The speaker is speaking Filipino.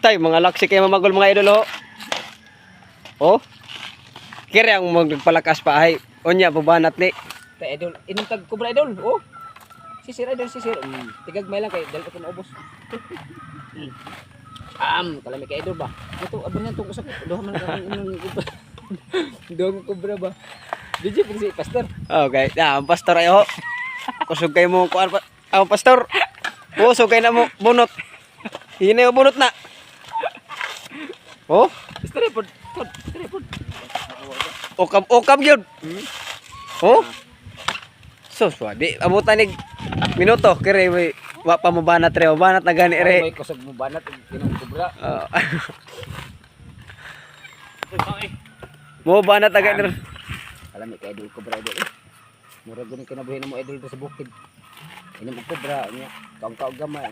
Tay, mga laksi kayo mamagol mga idol, oh. Kira ang magpalakas pa ay. Onya, bubanat ni. Tay idol, inintag kubra idol. Oh. Sisir idol, sisir. Tigag may lang kay dal ko naubos. Kalami kay idol ba? Ito abang na tong usak. Duha man ka inong kubra. Duha kubra ba? DJ pag si pastor. Okay, ang pastor ayo. Kusog kayo mo kuan pa. Ang pastor. Kusog kayo na mo bunot. Hinayo bunot na. Oh, Tripod. okam gyud. Oh. So, swadi abutan nig minuto kire wa pa mo banat re, banat na gani re. May kusog mo banat inong kubra. Mo banat na gani re. Kalami kay idol kubra idol. Mura gani kinabuhi mo idol sa bukid. Ini mo kubra niya. Kaong gamay.